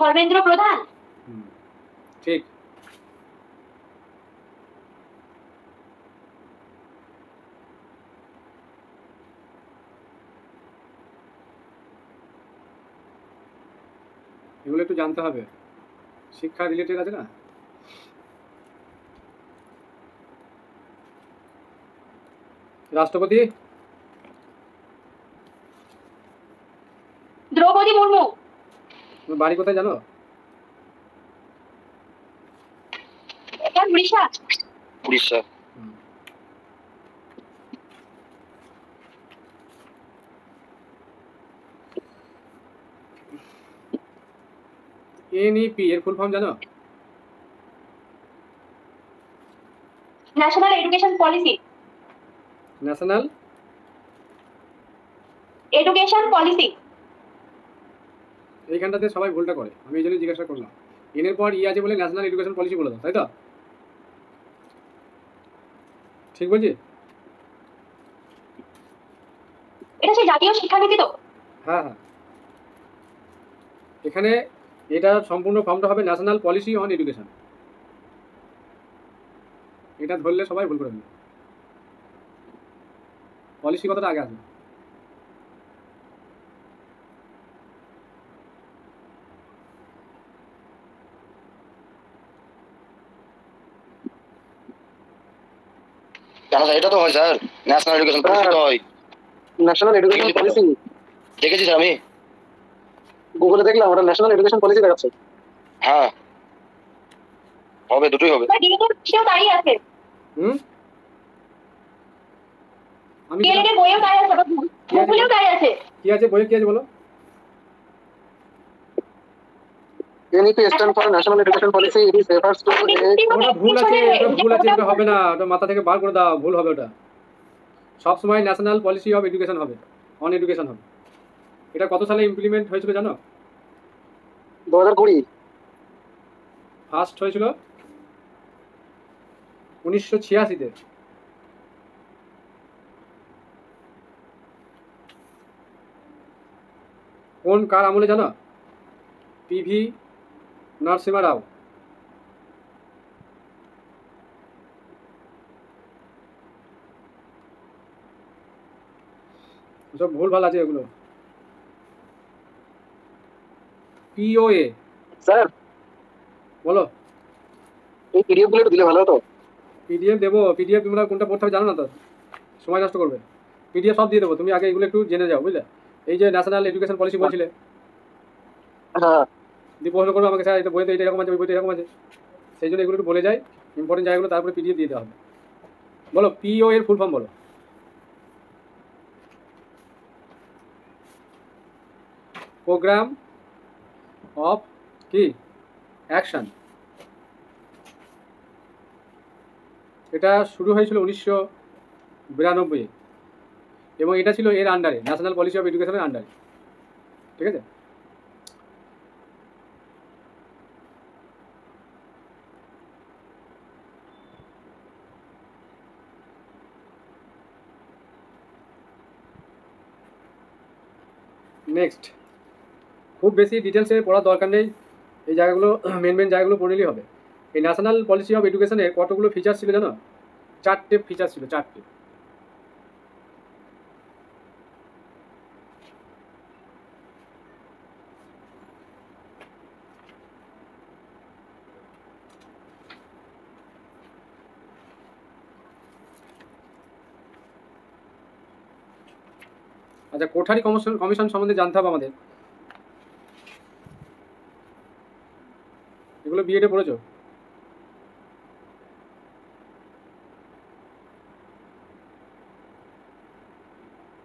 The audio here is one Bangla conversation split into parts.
ধর্মেন্দ্র প্রধান। ঠিক। এগুলো একটু জানতে হবে, শিক্ষা রিলেটেড আছে না। রাষ্ট্রপতি দ্রৌপদী মুর্মু। বাড়ি কোথায় জানো? উড়িষ্যা। উড়িষ্যা। এনইপি এর ফুল ফর্ম জানো? National education policy. National education policy. এইখানটাতে সবাই ভুলটা করে, আমি এই জন্য জিজ্ঞাসা করলাম। এন এর পর ই আছে বলে ন্যাশনাল এডুকেশন পলিসি বলে দাও, তাই তো? ঠিক বলছি? এটা সেই জাতীয় শিক্ষানীতি তো? হ্যাঁ হ্যাঁ, এখানে এটা সম্পূর্ণ ফর্মটা হবে ন্যাশনাল পলিসি অন এডুকেশন। এটা ধরলে সবাই ভুল করে দেবে, পলিসি কথাটা আগে আসবে। জানা যায়, এটা তো হয় স্যার, ন্যাশনাল এডুকেশন পলিসি তো হয়। ন্যাশনাল এডুকেশন পলিসি দেখেছি স্যার, আমি গুগলে দেখলাম ওটা ন্যাশনাল এডুকেশন পলিসি দেখাচ্ছে। হ্যাঁ হবে, দুটোই হবে। ডিএলএড তাই আছে। আমি ডিএলএড এর বইও তাই আছে, গুগলেও তাই আছে। কি আছে বইয়ে, কি আছে বলো? NEP stand for national education policy, it is refers to ওটা ভুল আছে, ওটা ভুল আছে, ওটা হবে না, ওটা মাথা থেকে বার করে দাও, ভুল হবে ওটা। সব সময় ন্যাশনাল পলিসি অফ এডুকেশন হবে, অন এডুকেশন হবে। এটা কত সালে ইমপ্লিমেন্ট হয়েছিল জানো? 2020। ফার্স্ট হয়েছিল 1986-তে। কোন কার আমলে জানো? পিভি নরসিমা রাও। সব ভুল ভাল আছে এগুলো। পিওএ স্যার বলো। এই পিডিএফ গুলো একটু দিলে ভালো হতো। পিডিএফ দেবো, পিডিএফ তোমরা কোনটা পড়তে হবে জানো না তো, সময় নষ্ট করবে। পিডিএফ সব দিয়ে দেবো, তুমি আগে এগুলো একটু জেনে যাও, বুঝলে? এই যে ন্যাশনাল এডুকেশন পলিসি বলছিলে, হ্যাঁ দিয়ে প্রশ্ন করবে আমাকে, স্যার এটা বইতে এটা এরকম আছে, ওই বইতে এরকম আছে, সেই জন্য এগুলো একটু বলে যাই, ইম্পর্টেন্ট জায়গাগুলো, তারপরে পিডিএফ দিয়ে দেওয়া হবে। বলো পিও এর ফুল ফর্ম বলো। প্রোগ্রাম অফ কি অ্যাকশন। এটা শুরু হয়েছিল 1992 এবং এটা ছিল এর আন্ডারে, ন্যাশনাল পলিসি অফ এডুকেশনের আন্ডারে। ঠিক আছে? নেক্সট, খুব বেশি ডিটেলসে পড়ার দরকার নেই, এই জায়গাগুলো মেন মেন জায়গাগুলো পড়লেই হবে। এই ন্যাশনাল পলিসি অফ এডুকেশনের কতগুলো ফিচার ছিল জানো? 4টে ফিচার ছিল, 4টে। আচ্ছা, কোঠারি কমিশন সম্বন্ধে জানতে হবে আমাদের। এগুলো বিএডে পড়েছো?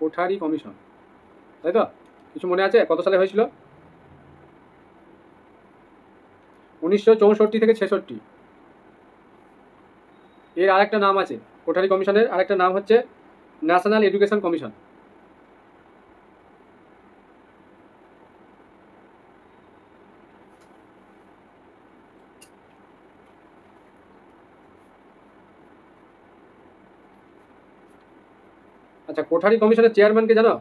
কোঠারি কমিশন, তাই তো? কিছু মনে আছে কত সালে হয়েছিল? 1964 থেকে 66। এর আরেকটা নাম আছে, কোঠারি কমিশনের আরেকটা নাম হচ্ছে ন্যাশনাল এডুকেশন কমিশন। আচ্ছা, কোঠারি কমিশনের চেয়ারম্যানকে জানো?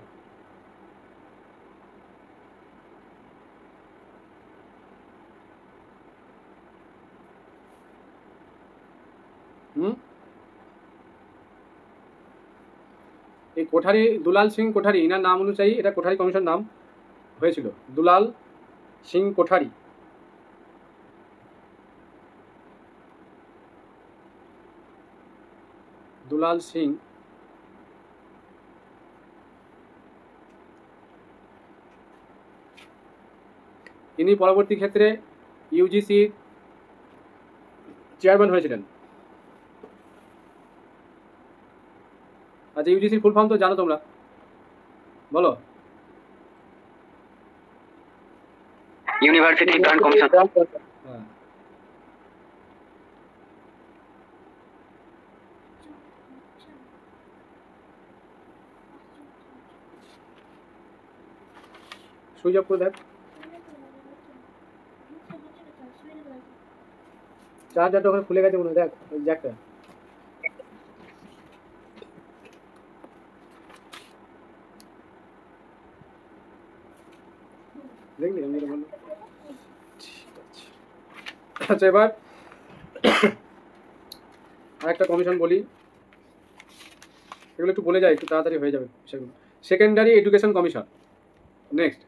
এই কোঠারি দুলাল সিং কোঠারি এনার নাম অনুযায়ী এটা কোঠারি কমিশন নাম হয়েছিল, দুলাল সিং কোঠারি। দুলাল সিং ইনি পরবর্তী ক্ষেত্রে ইউজিসি চেয়ারম্যান হয়েছিলেন। আচ্ছা, ইউজিসির ফুল ফর্ম তো জানো তোমরা, বলো। University grant commission. হ্যাঁ, সুইচ অফ করে দেখ, চার্জারটা ওখানে খুলে গেছে মনে হয়, দেখ ওই জ্যাকটা। দেখলি আমি যেটা বললাম? ঠিক আছে। আচ্ছা, এবার আরেকটা কমিশন বলি, এগুলো একটু বলে যাই, একটু তাড়াতাড়ি হয়ে যাবে সেগুলো। Secondary education commission, next.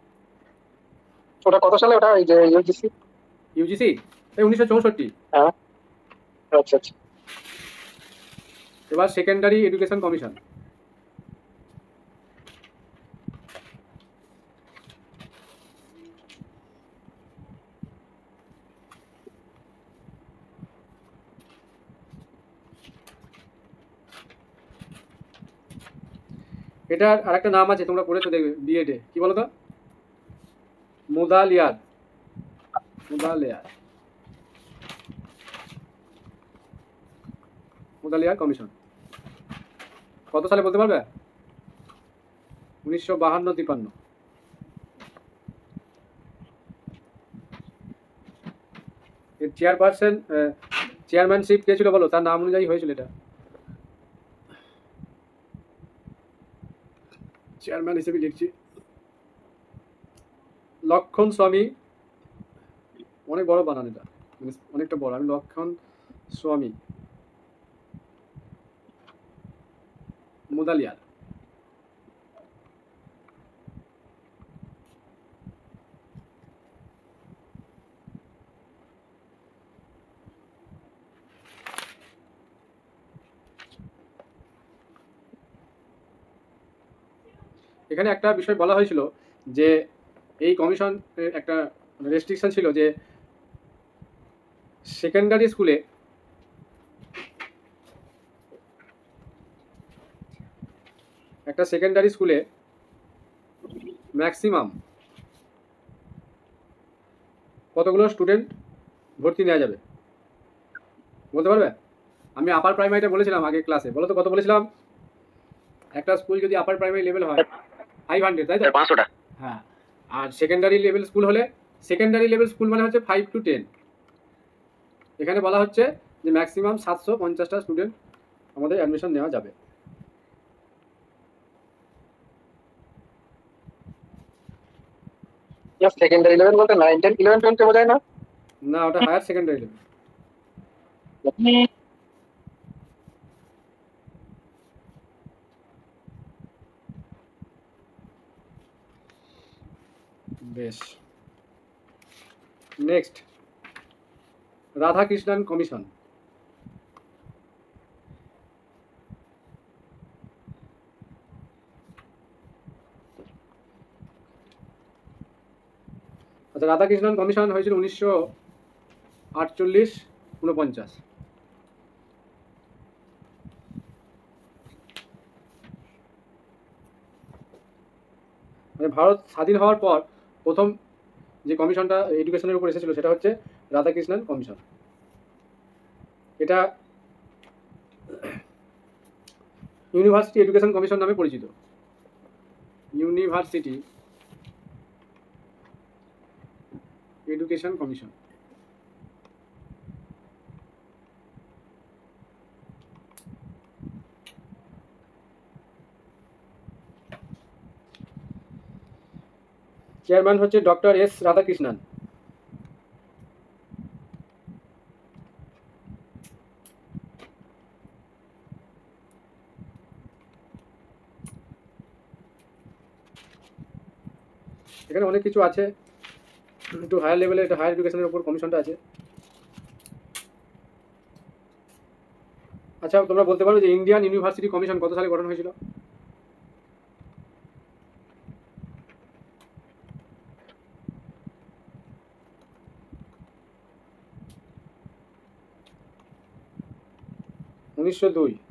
ওটা কত সালে? ওটা এই যে ইউজিসি। ইউজিসি এই 1964। হ্যাঁ, আচ্ছা আচ্ছা। এবার সেকেন্ডারি এডুকেশন কমিশন, এটার আরেকটা নাম আছে, তোমরা পড়েছো দেখবে বিএডে, কি বলো তো? মুদালিয়ার, মুদালিয়ার, মুদালিয়ার কমিশন। কত সালে বলতে পারবে? 1952-53। এর চেয়ারপারসন, চেয়ারম্যানশিপ কে ছিল বলো, তার নাম অনুযায়ী হয়েছিল এটা। চেয়ারম্যান হিসেবে লিখছি লক্ষণ স্বামী, অনেক বড় বানান এটা, মানে অনেকটা বড়। আমি লক্ষণ স্বামী মুদালিয়ার। এখানে একটা বিষয় বলা হয়েছিল যে এই কমিশন একটা রেস্ট্রিকশন ছিল যে সেকেন্ডারি স্কুলে ম্যাক্সিমাম কতগুলো স্টুডেন্ট ভর্তি নেওয়া যাবে বলতে পারবে? আমি আপার প্রাইমারিটা বলেছিলাম আগে ক্লাসে, বলো তো কত বলেছিলাম? একটা স্কুল যদি আপার প্রাইমারি লেভেল হয় 500, তাই তো? 500টা। হ্যাঁ, আর সেকেন্ডারি লেভেল স্কুল হলে, সেকেন্ডারি লেভেল স্কুল মানে হচ্ছে 5 to 10। এখানে বলা হচ্ছে যে ম্যাক্সিমাম 750টা স্টুডেন্ট আমাদের অ্যাডমিশন নেওয়া যাবে। সেকেন্ডারি লেভেল বলতে 9, 10, 11, 12 বোঝায় না? না, ওটা হায়ার সেকেন্ডারি লেভেল। বেশ, নেক্সট রাধাকৃষ্ণন কমিশন। আচ্ছা, রাধাকৃষ্ণন কমিশন হয়েছিল 1948-49। মানে ভারত স্বাধীন হওয়ার পর প্রথম যে কমিশনটা এডুকেশনের উপর এসেছিল সেটা হচ্ছে রাধাকৃষ্ণন কমিশন। এটা ইউনিভার্সিটি এডুকেশন কমিশন নামে পরিচিত। University education commission. চেয়ারম্যান হচ্ছে ডক্টর এস রাধাকৃষ্ণন। এখানে অনেক কিছু আছে, একটু হায়ার লেভেলে, এটা হায়ার এডুকেশনের উপর কমিশনটা আছে। আচ্ছা তোমরা বলতে পারো যে ইন্ডিয়ান ইউনিভার্সিটি কমিশন কত সালে গঠন হয়েছিল? উনিশশো 2।